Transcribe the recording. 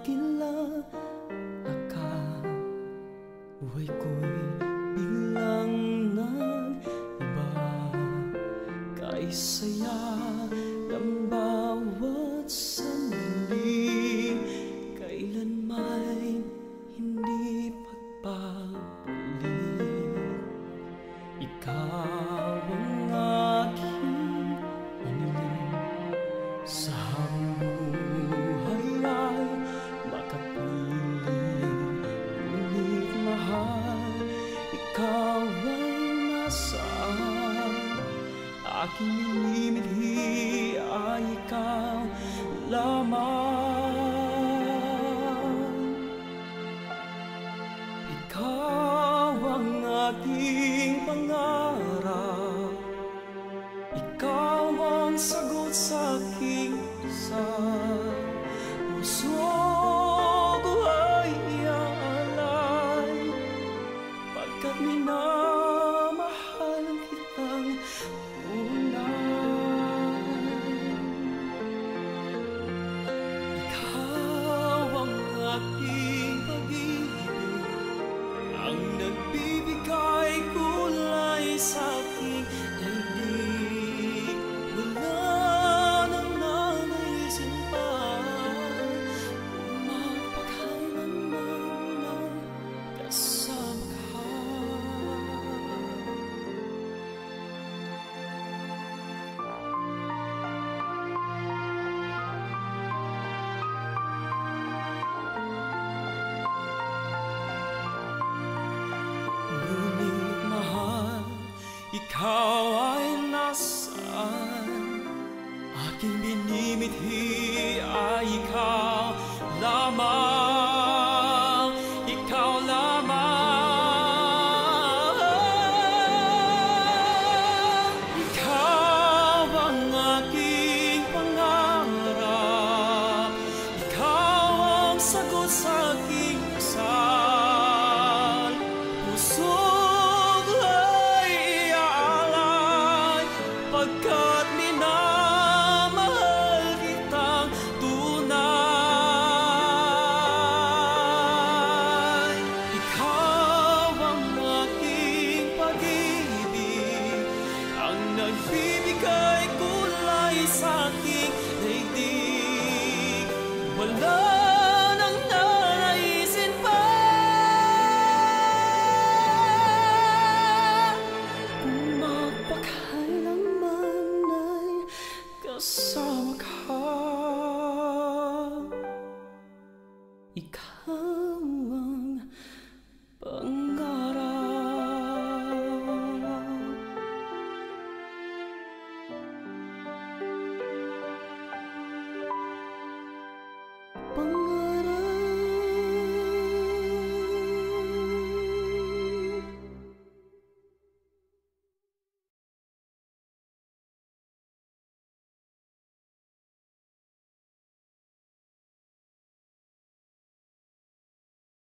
kila buhay ko'y biglang nag-iba. Kaisaya ng bawat sandali, kailan may hindi pagpapalit. Ikaw ang aking hiniling, sa buhay ay makapiling. Ngunit mahal, ikaw ay nasaan? Aking minimithi ay ikaw lamang. Ikaw ang aking pangarap, ikaw ang sagot sa aking dasal. Puso ko ay iaalay, pagkat minamahal kitang tunay. Ikaw ang aking pag-ibig, ang nagbibigay kulay sa aking daigdig. Wala nang nanaisin pa kung mapagkailanman ay kasama ka. Ngunit mahal, ikaw ay nasaan? Aking minimithi ay ikaw lamang, ikaw lamang. Ikaw ang aking pangarap, ikaw ang sagot sa aking dasal. Puso ko ay iaalay, pagkat minamahal kitang tunay. Ikaw ang aking pag-ibig, ang nagbibigay kulay sa aking daigdig. Wala nang nanaisin pa kung magpakailanman ay kasama ka. Ikaw ang pangarap.